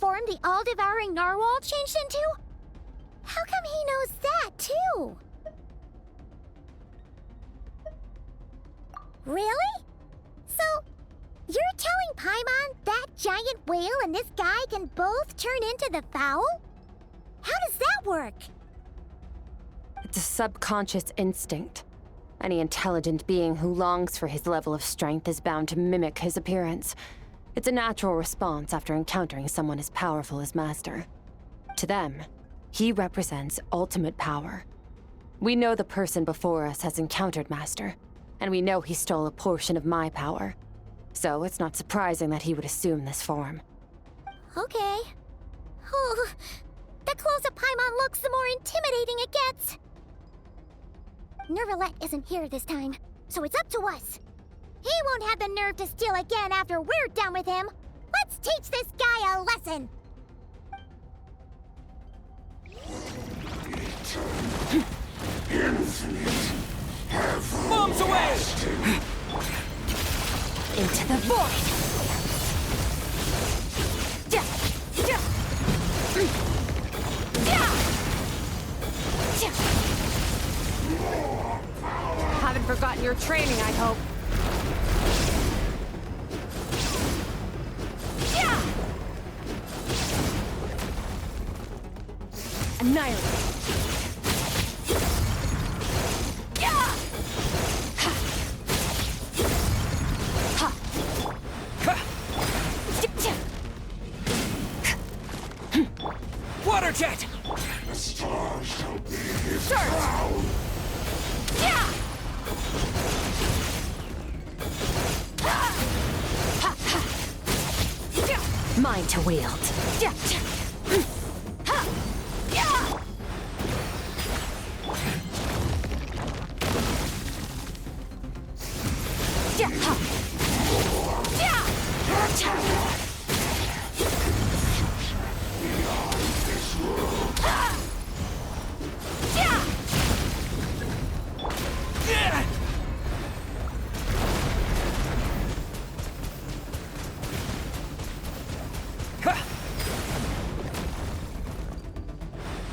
form the all-devouring narwhal changed into? How come he knows that, too? Really? So, you're telling Paimon that giant whale and this guy can both turn into the fowl? How does that work? It's a subconscious instinct. Any intelligent being who longs for his level of strength is bound to mimic his appearance. It's a natural response after encountering someone as powerful as Master. To them, he represents ultimate power. We know the person before us has encountered Master, and we know he stole a portion of my power. So it's not surprising that he would assume this form. Okay. Oh, the closer Paimon looks, the more intimidating it gets. Nervalette isn't here this time, so it's up to us. He won't have the nerve to steal again after we're done with him. Let's teach this guy a lesson. Infinite. Bombs away! Into the void! Haven't forgotten your training, I hope. Annihilate. Water jet! The stars shall be his Search! crown. Mine to wield.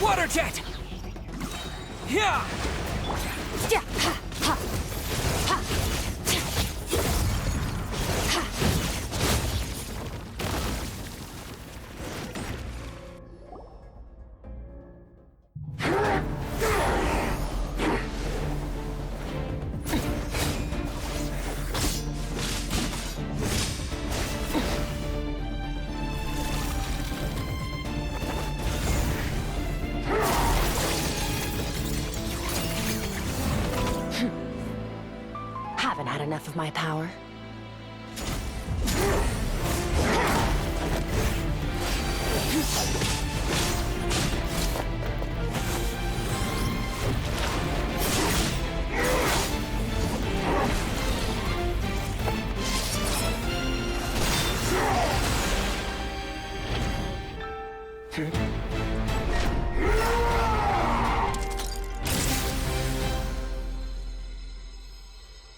Water jet! Yeah! Haven't had enough of my power.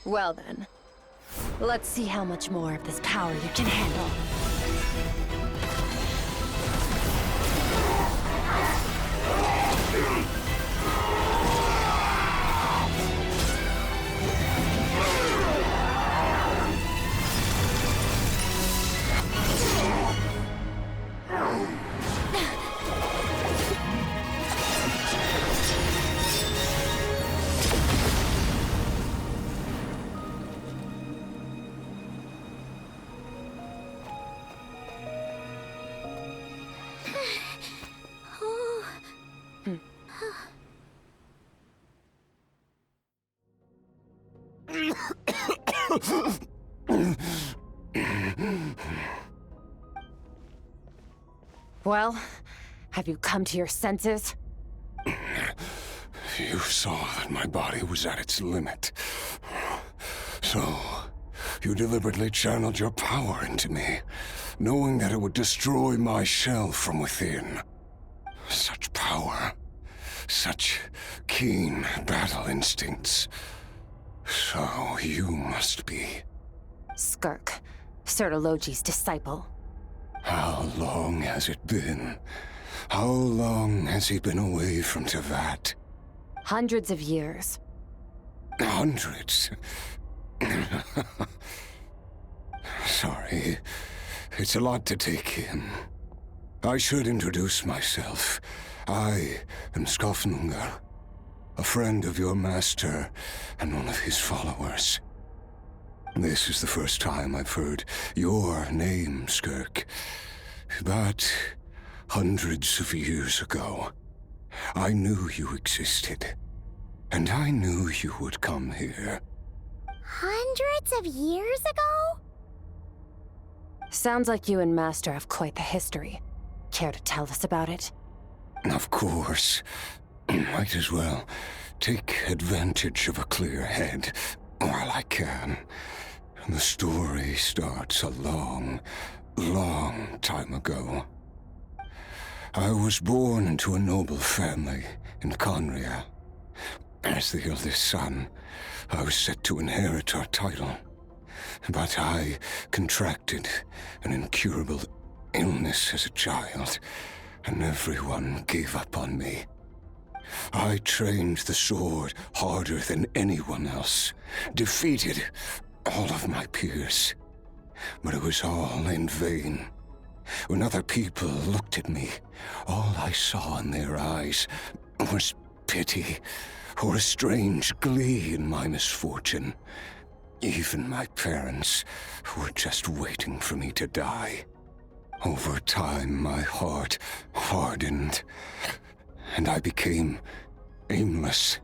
Well then, let's see how much more of this power you can handle. Well, have you come to your senses? You saw that my body was at its limit. So, you deliberately channeled your power into me, knowing that it would destroy my shell from within. Such power. Such keen battle instincts. So you must be... Skirk, Sertologi's disciple. How long has it been? How long has he been away from Tevat? Hundreds of years. Hundreds? Sorry, it's a lot to take in. I should introduce myself. I am Skofnungar, a friend of your master and one of his followers. This is the first time I've heard your name, Skirk. But hundreds of years ago, I knew you existed. And I knew you would come here. Hundreds of years ago? Sounds like you and Master have quite the history. Care to tell us about it? Of course. Might as well take advantage of a clear head while I can. The story starts a long, long time ago. I was born into a noble family in Conria. As the eldest son, I was set to inherit our title. But I contracted an incurable illness as a child, and everyone gave up on me. I trained the sword harder than anyone else, defeated all of my peers. But it was all in vain. When other people looked at me, all I saw in their eyes was pity, or a strange glee in my misfortune. Even my parents were just waiting for me to die. Over time, my heart hardened, and I became aimless.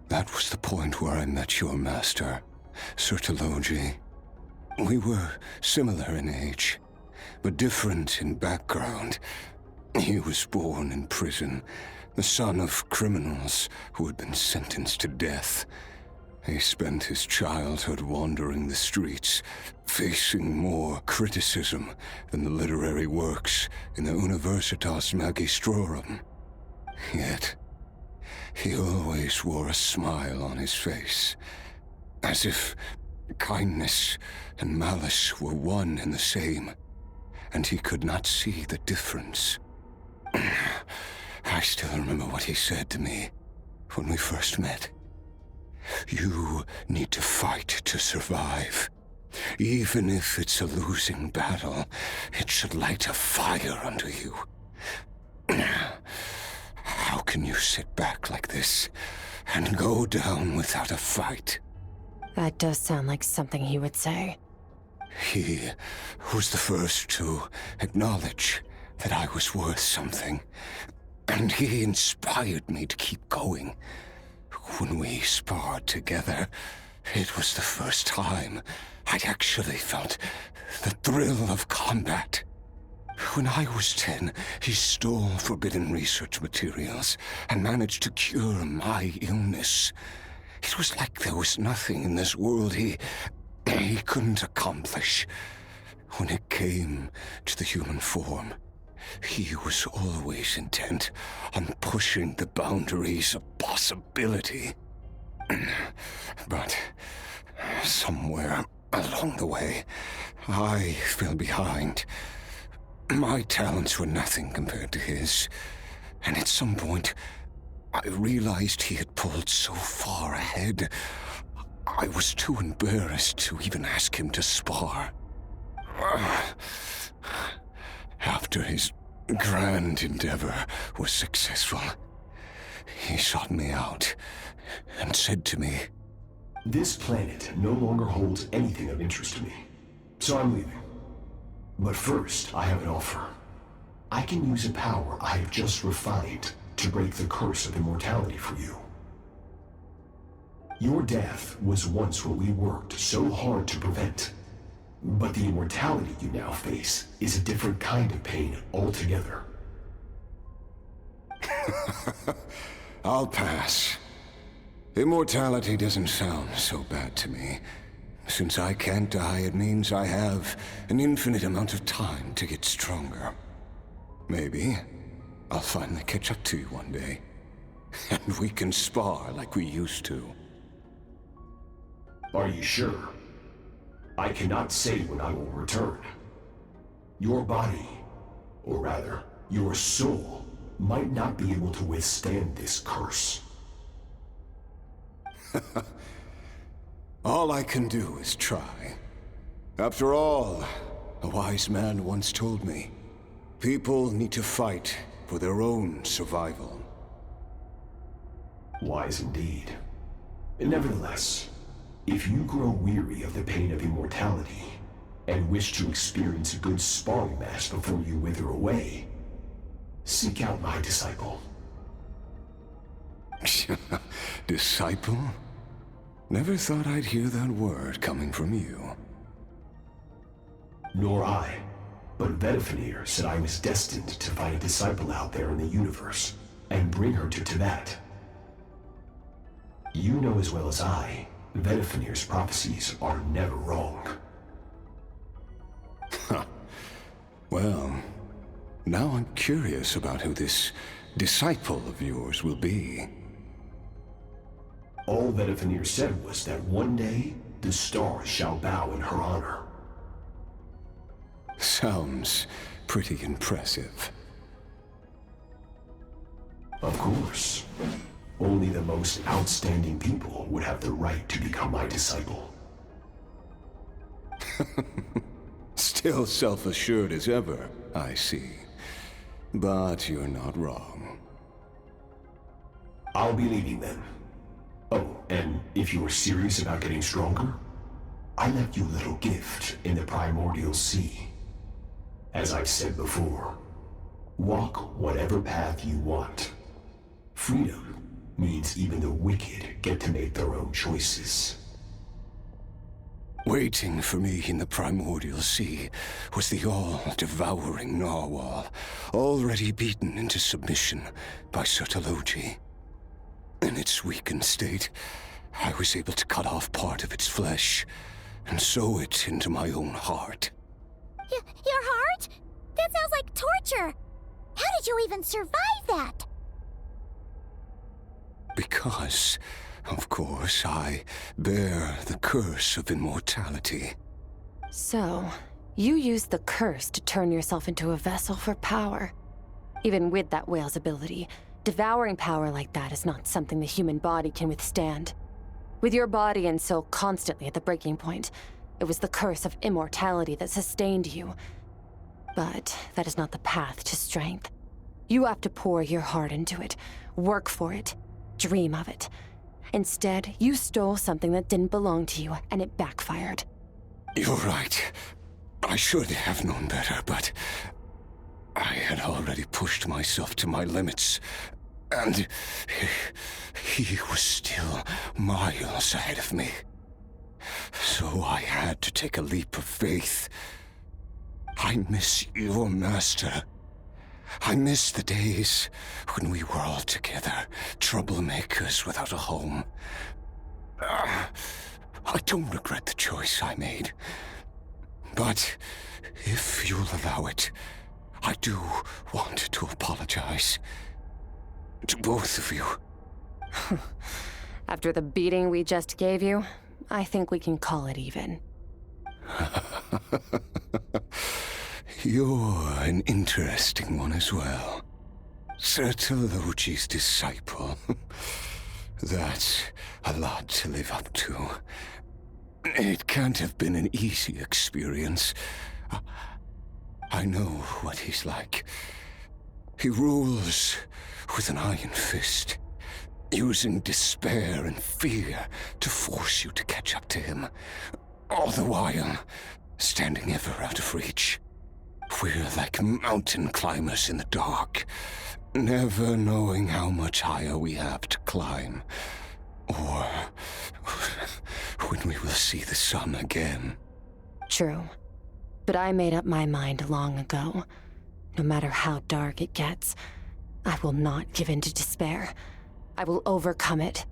That was the point where I met your master, Sir Taloji. We were similar in age, but different in background. He was born in prison, the son of criminals who had been sentenced to death. He spent his childhood wandering the streets, facing more criticism than the literary works in the Universitas Magistrorum. Yet, he always wore a smile on his face, as if kindness and malice were one and the same, and he could not see the difference. I still remember what he said to me when we first met. You need to fight to survive. Even if it's a losing battle, it should light a fire under you. How can you sit back like this and go down without a fight? That does sound like something he would say. He was the first to acknowledge that I was worth something, and he inspired me to keep going. When we sparred together, it was the first time I'd actually felt the thrill of combat. When I was 10, he stole forbidden research materials and managed to cure my illness. It was like there was nothing in this world he couldn't accomplish. When it came to the human form, he was always intent on pushing the boundaries of possibility. But somewhere along the way, I fell behind. My talents were nothing compared to his, and at some point, I realized he had pulled so far ahead, I was too embarrassed to even ask him to spar. After his grand endeavor was successful, he sought me out and said to me, "This planet no longer holds anything of interest to me, so I'm leaving. But first, I have an offer. I can use a power I have just refined to break the curse of immortality for you. Your death was once what we worked so hard to prevent. But the immortality you now face is a different kind of pain altogether." I'll pass. Immortality doesn't sound so bad to me. Since I can't die, it means I have an infinite amount of time to get stronger. Maybe I'll finally catch up to you one day, and we can spar like we used to. Are you sure? I cannot say when I will return. Your body, or rather, your soul, might not be able to withstand this curse. All I can do is try. After all, a wise man once told me, people need to fight for their own survival. Wise indeed. Nevertheless, if you grow weary of the pain of immortality, and wish to experience a good sparring match before you wither away, seek out my disciple. Disciple? Never thought I'd hear that word coming from you. Nor I. But Vedifenir said I was destined to find a disciple out there in the universe, and bring her to Tibet. You know as well as I, Vedifenir's prophecies are never wrong. Well, now I'm curious about who this disciple of yours will be. All Vedifenir said was that one day, the stars shall bow in her honor. Sounds pretty impressive. Of course. Only the most outstanding people would have the right to become my disciple. Still self-assured as ever, I see. But you're not wrong. I'll be leaving then. Oh, and if you are serious about getting stronger, I left you a little gift in the primordial sea. As I've said before, walk whatever path you want. Freedom means even the wicked get to make their own choices. Waiting for me in the primordial sea was the all-devouring narwhal, already beaten into submission by Sertologi. In its weakened state, I was able to cut off part of its flesh and sew it into my own heart. Your heart? That sounds like torture! How did you even survive that? Because, of course, I bear the curse of immortality. So, you used the curse to turn yourself into a vessel for power. Even with that whale's ability, devouring power like that is not something the human body can withstand. With your body and soul constantly at the breaking point, it was the curse of immortality that sustained you. But that is not the path to strength. You have to pour your heart into it, work for it, dream of it. Instead, you stole something that didn't belong to you, and it backfired. You're right. I should have known better, but I had already pushed myself to my limits, and he was still miles ahead of me. So I had to take a leap of faith. I miss your master. I miss the days when we were all together, troublemakers without a home. I don't regret the choice I made. But if you'll allow it, I do want to apologize. To both of you. After the beating we just gave you, I think we can call it even. You're an interesting one as well. Sertologi's disciple. That's a lot to live up to. It can't have been an easy experience. I know what he's like. He rules with an iron fist, using despair and fear to force you to catch up to him, all the while standing ever out of reach. We're like mountain climbers in the dark, never knowing how much higher we have to climb, or when we will see the sun again. True. But I made up my mind long ago. No matter how dark it gets, I will not give in to despair. I will overcome it.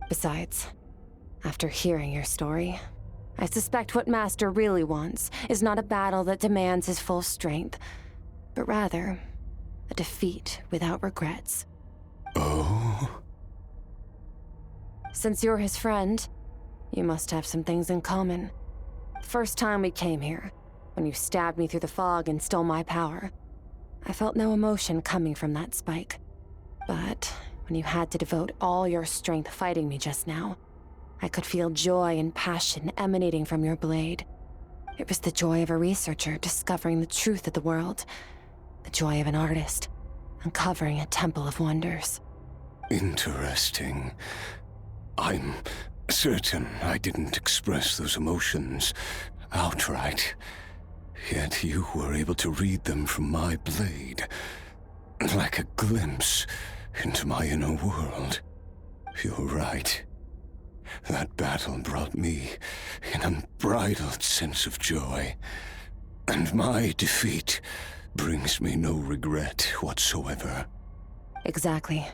Besides, after hearing your story, I suspect what Master really wants is not a battle that demands his full strength, but rather a defeat without regrets. Oh? Since you're his friend, you must have some things in common. The first time we came here, when you stabbed me through the fog and stole my power. I felt no emotion coming from that spike. But when you had to devote all your strength fighting me just now, I could feel joy and passion emanating from your blade. It was the joy of a researcher discovering the truth of the world, the joy of an artist uncovering a temple of wonders. Interesting. I'm certain I didn't express those emotions outright. Yet you were able to read them from my blade, like a glimpse into my inner world. You're right. That battle brought me an unbridled sense of joy, and my defeat brings me no regret whatsoever. Exactly.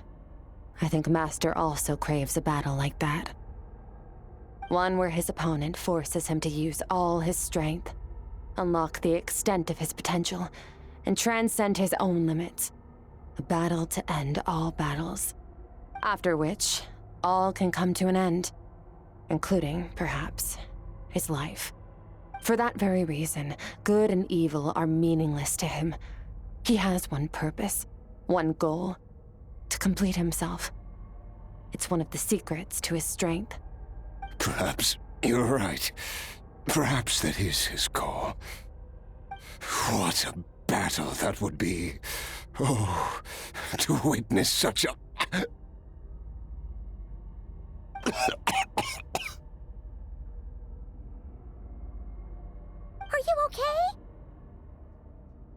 I think Master also craves a battle like that. One where his opponent forces him to use all his strength, unlock the extent of his potential, and transcend his own limits. A battle to end all battles. After which, all can come to an end, including, perhaps, his life. For that very reason, good and evil are meaningless to him. He has one purpose, one goal: to complete himself. It's one of the secrets to his strength. Perhaps you're right. Perhaps that is his call. What a battle that would be. Oh, to witness such a... Are you okay?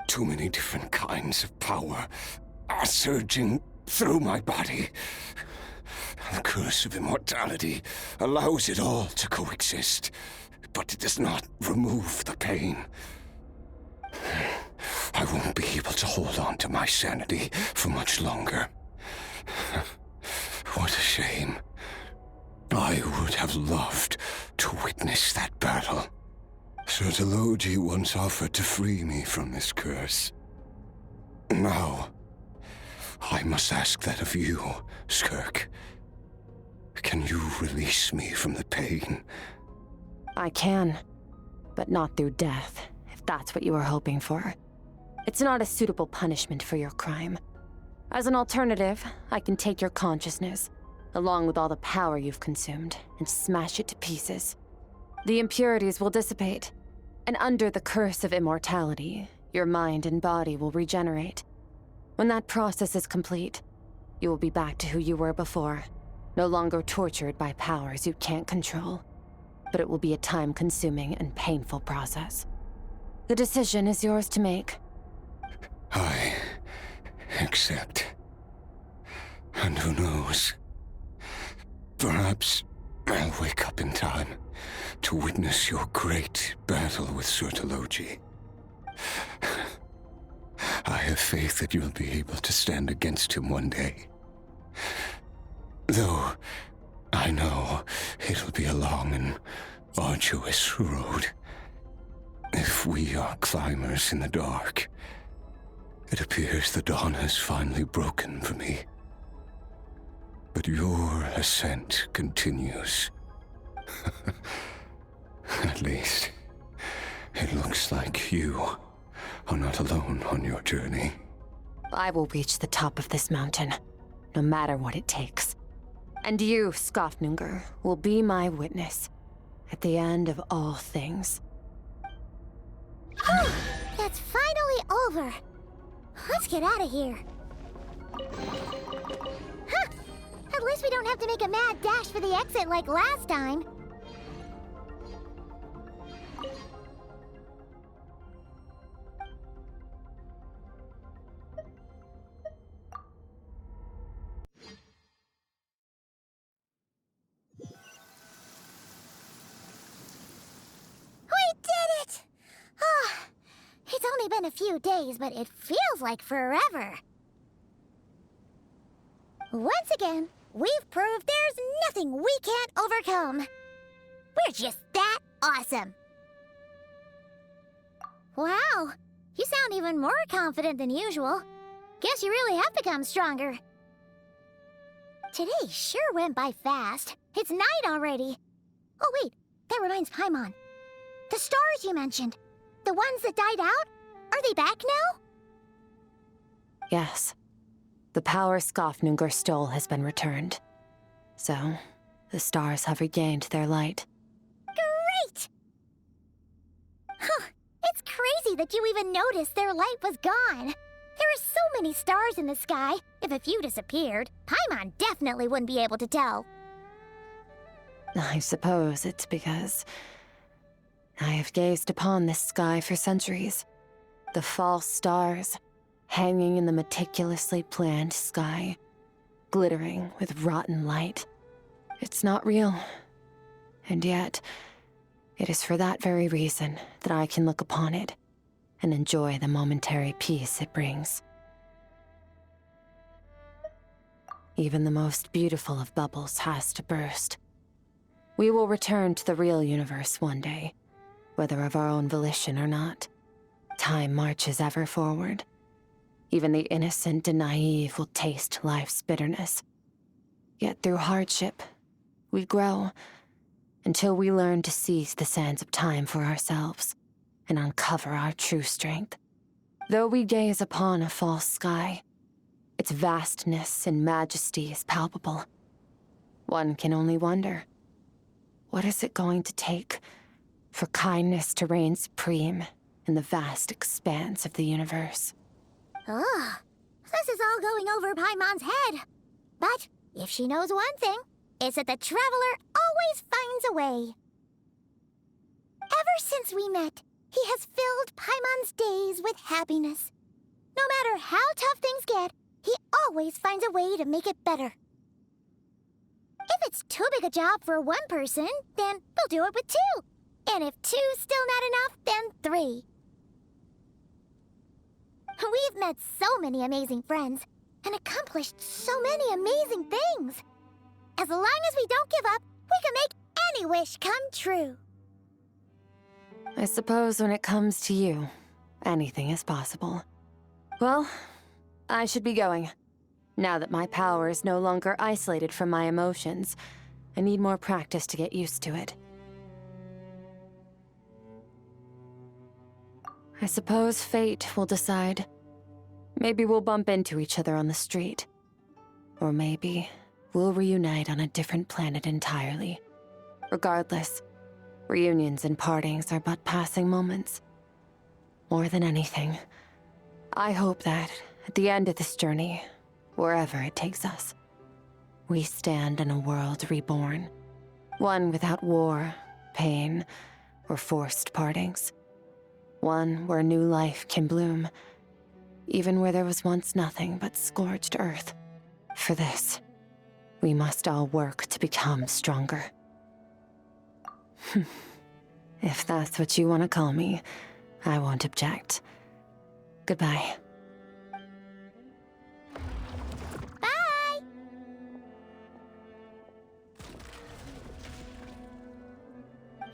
Too many different kinds of power are surging through my body. The curse of immortality allows it all to coexist, but it does not remove the pain. I won't be able to hold on to my sanity for much longer. What a shame. I would have loved to witness that battle. Sertologi once offered to free me from this curse. Now, I must ask that of you, Skirk. Can you release me from the pain? I can, but not through death, if that's what you were hoping for. It's not a suitable punishment for your crime. As an alternative, I can take your consciousness, along with all the power you've consumed, and smash it to pieces. The impurities will dissipate, and under the curse of immortality, your mind and body will regenerate. When that process is complete, you will be back to who you were before, no longer tortured by powers you can't control. But it will be a time-consuming and painful process. The decision is yours to make. I accept. And who knows? Perhaps I'll wake up in time to witness your great battle with Sertologi. I have faith that you'll be able to stand against him one day. Though I know it'll be a long and arduous road. If we are climbers in the dark, it appears the dawn has finally broken for me. But your ascent continues. At least, it looks like you are not alone on your journey. I will reach the top of this mountain, no matter what it takes. And you, Skofnunger, will be my witness at the end of all things. That's finally over. Let's get out of here. Huh! At least we don't have to make a mad dash for the exit like last time. We did it! Ah, it's only been a few days, but it feels like forever. Once again, we've proved there's nothing we can't overcome. We're just that awesome. Wow, you sound even more confident than usual. Guess you really have become stronger. Today sure went by fast. It's night already. Oh wait, that reminds Paimon. The stars you mentioned. The ones that died out? Are they back now? Yes. The power Skafnungur stole has been returned. So, the stars have regained their light. Great! Huh, it's crazy that you even noticed their light was gone. There are so many stars in the sky. If a few disappeared, Paimon definitely wouldn't be able to tell. I suppose it's because I have gazed upon this sky for centuries. The false stars, hanging in the meticulously planned sky, glittering with rotten light. It's not real. And yet, it is for that very reason that I can look upon it and enjoy the momentary peace it brings. Even the most beautiful of bubbles has to burst. We will return to the real universe one day, whether of our own volition or not. Time marches ever forward. Even the innocent and naive will taste life's bitterness. Yet through hardship, we grow until we learn to seize the sands of time for ourselves and uncover our true strength. Though we gaze upon a false sky, its vastness and majesty is palpable. One can only wonder, what is it going to take for kindness to reign supreme in the vast expanse of the universe? Ugh, this is all going over Paimon's head. But if she knows one thing, it's that the Traveler always finds a way. Ever since we met, he has filled Paimon's days with happiness. No matter how tough things get, he always finds a way to make it better. If it's too big a job for one person, then we'll do it with two. And if two's still not enough, then three. We've met so many amazing friends and accomplished so many amazing things. As long as we don't give up, we can make any wish come true. I suppose when it comes to you, anything is possible. Well, I should be going. Now that my power is no longer isolated from my emotions, I need more practice to get used to it. I suppose fate will decide. Maybe we'll bump into each other on the street. Or maybe we'll reunite on a different planet entirely. Regardless, reunions and partings are but passing moments. More than anything, I hope that at the end of this journey, wherever it takes us, we stand in a world reborn. One without war, pain, or forced partings. One where new life can bloom, even where there was once nothing but scorched earth. For this, we must all work to become stronger. If that's what you want to call me, I won't object. Goodbye. Bye!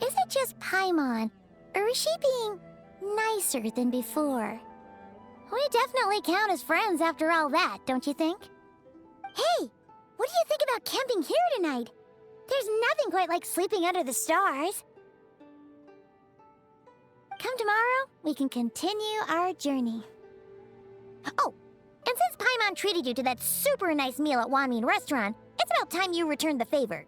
Is it just Paimon, or is she being nicer than before? We definitely count as friends after all that, don't you think? Hey, what do you think about camping here tonight? There's nothing quite like sleeping under the stars. Come tomorrow, we can continue our journey. Oh, and since Paimon treated you to that super nice meal at Wanmin Restaurant, it's about time you returned the favor.